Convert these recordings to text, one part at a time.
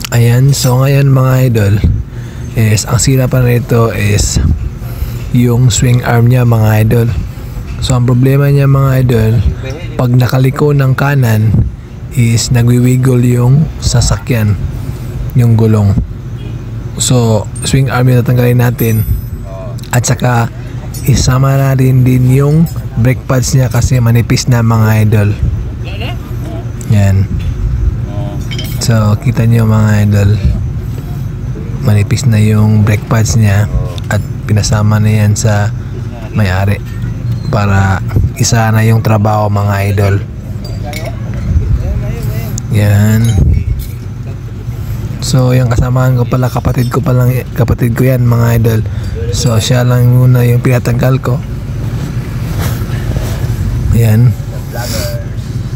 Ayan, so ngayon mga idol is ang sira pa nito is yung swing arm niya mga idol. So ang problema niya mga idol, pag nakaliko ng kanan is nagwiwiggle yung sasakyan, yung gulong. So swing arm yung tatanggalin natin, at saka isama na rin din yung brake pads niya kasi manipis na mga idol. Yan. So kita nyo mga idol, manipis na yung brake pads niya at pinasama na yan sa may-ari para isa na yung trabaho mga idol. Yan. So yung kasamahan ko pala, kapatid ko yan mga idol. So siya lang muna yung pinatanggal ko. Yan.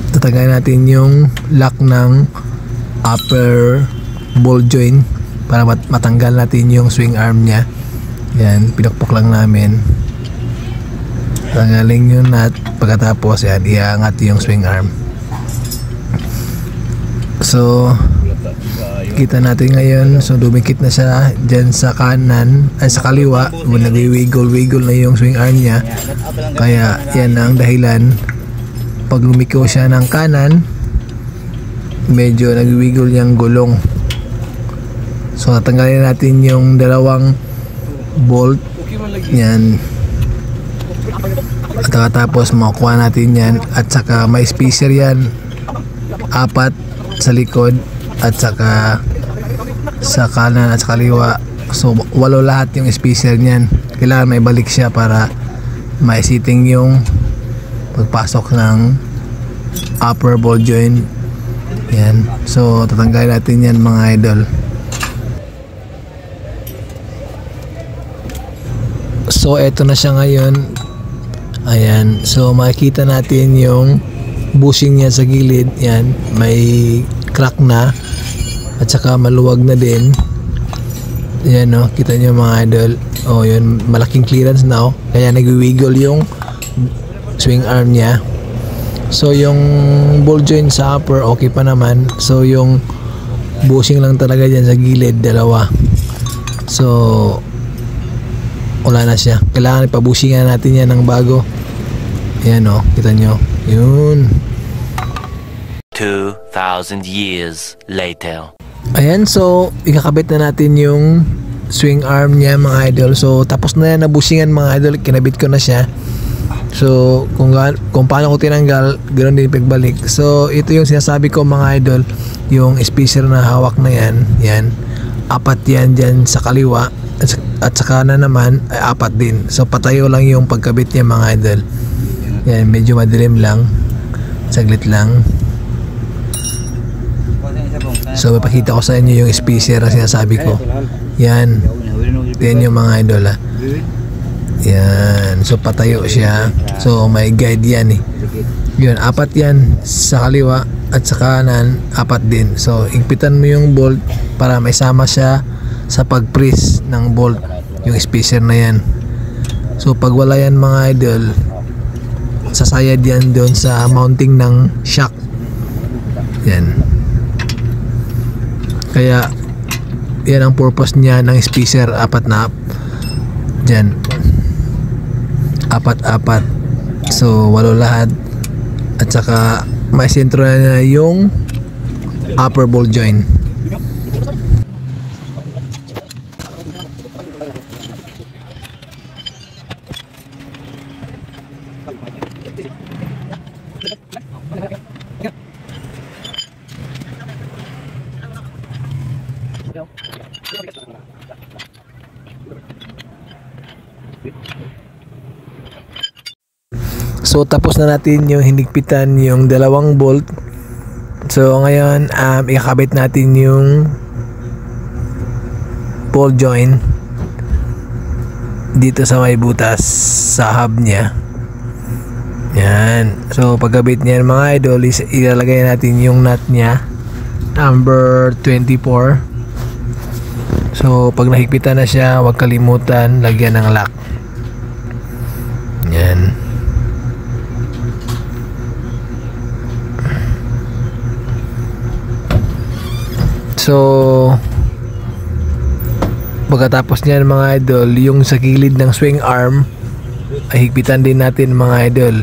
Tatanggalin natin yung lock ng upper ball joint para matanggal natin yung swing arm niya. Yan, pinukpok lang namin. Tanggalin yung nut, pagkatapos yan, iangat yung swing arm. So kita natin ngayon, so dumikit na siya dyan sa kanan, ay sa kaliwa, nag-wiggle na yung swing arm niya. Kaya yan ang dahilan, pag lumiko siya ng kanan, medyo nag-wiggle yung gulong. So tatanggalin natin yung dalawang bolt yan, at tapos makuha natin yan, at saka may spacer yan, 4 sa likod at saka sa kanan at sa kaliwa. So 8 lahat yung spacer niyan. Kailangan may balik siya para maisiting yung pagpasok ng upper ball joint. Yan. So tatanggalin natin yan mga idol. So eto na siya ngayon. Ayan. So makikita natin yung bushing niya sa gilid. Yan. May crack na at saka maluwag na din. Ayan o. Kita nyo mga idol. O yun. Malaking clearance na o. Kaya nag-wiggle yung swing arm niya. So yung ball joint sa upper okay pa naman. So yung bushing lang talaga dyan sa gilid, dalawa. So wala na siya. Kailangan ipabushingan natin yan ng bago. Ayan o, kita nyo. Yun. 2,000 years later. Ayan, so ikakabit na natin yung swing arm niya mga idol. So tapos na yan na bushingan mga idol. Kinabit ko na siya. So kung paano ko tinanggal, ganoon din pagbalik. So ito yung sinasabi ko mga idol, yung spacer na hawak na yan, yan 4 yan dyan sa kaliwa, at sa kanan naman ay 4 din. So patayo lang yung pagkabit niya mga idol. Yan, medyo madilim lang, saglit lang. So mapakita ko sa inyo yung spacer na sinasabi ko. Yan, yan yung mga idol ha. Yan, so patayo siya. So may guide yan eh. Yun, 4 yan sa kaliwa at sa kanan 4 din. So higpitan mo yung bolt para may sama siya sa pag-press ng bolt, yung spacer na yan. So pag wala yan mga idol, sasayad yan doon sa mounting ng shock. Yan. Kaya yan ang purpose niya ng spacer, 4 na dyan. 4. So 8 lahat. At saka may sentro na yung upper ball joint. So tapos na natin yung hinigpitan yung dalawang bolt. So ngayon ikakabit natin yung ball joint dito sa may butas sa hub niya. Yan. So pagkabit niya mga idol, ilalagay natin yung nut niya, number 24. So pag nahigpitan na siya, huwag kalimutan lagyan ng lock. Yan. So pagkatapos niyan mga idol, yung sa gilid ng swing arm ay higpitan din natin mga idol,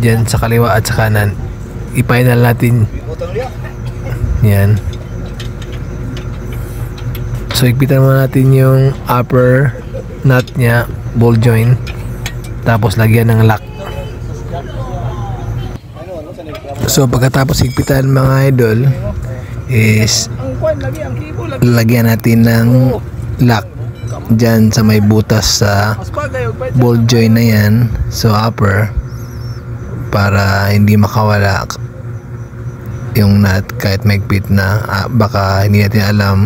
dyan sa kaliwa at sa kanan. I-final natin yan. So higpitan muna natin yung upper nut nya, ball joint, tapos lagyan ng lock. So pagkatapos higpitan mga idol is lagyan natin ng lock dyan sa may butas sa ball joint na yan, so upper, para hindi makawala yung nut kahit mahigpit na. Baka hindi natin alam,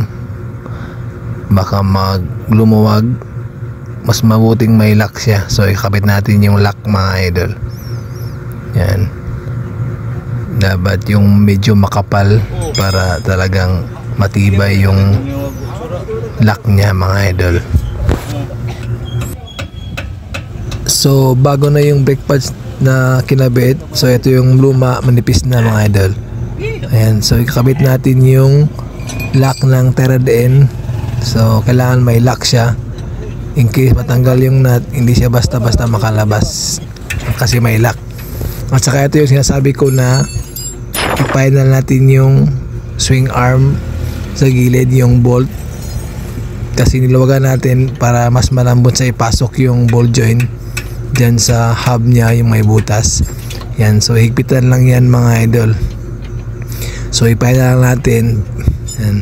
baka lumuwag. Mas mabuting may lock siya, so ikabit natin yung lock mga idol. Yan, dapat yung medyo makapal para talagang matibay yung lock niya mga idol. So bago na yung brake pads na kinabit, so ito yung luma, manipis na mga idol. Ayan, so ikakabit natin yung lock ng third end. So kailangan may lock siya, in case matanggal yung nut, hindi siya basta-basta makalabas kasi may lock. At saka ito yung sinasabi ko na i-final natin yung swing arm sa gilid, yung bolt, kasi niluwagan natin para mas malambot sa ipasok yung ball joint dyan sa hub niya, yung may butas. Yan, so higpitan lang yan mga idol. So i-final lang natin yan.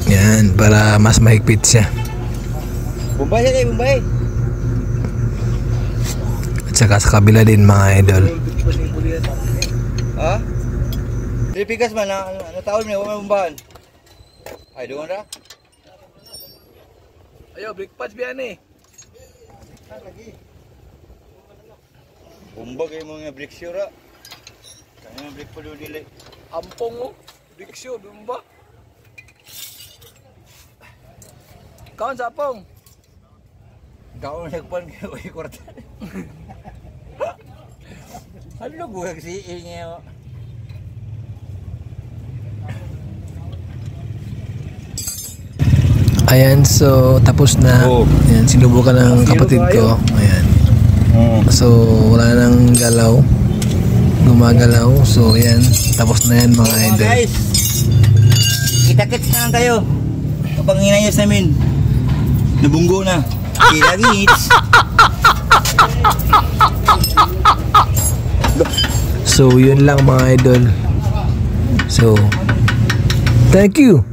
Yan, para mas mahigpit siya. Bombay siya, Bombay. At saka sa kabila din mga idol. Ha? Pikas man, nataon niya, huwag may bombahan. Ay, doon ra? Ayo, brake pads biyan eh. Bomba kayo mga brake shoe ra. Kaya mga brake pa doon nila. Ampong mo, brake shoe, bumba. Kaon sa apong. Kaon nagpan kayo, ay kwarta. Ano buhag si Inge? Ayan, so tapos na. Ayan, sinubukan ng kapatid ko. Ayan. So wala nang galaw, gumagalaw. So ayan, tapos na yan mga idol. Guys, kita-kits na lang tayo. Kapag inayos namin, nabunggo na. Kita-kits. So yun lang mga idol. So thank you.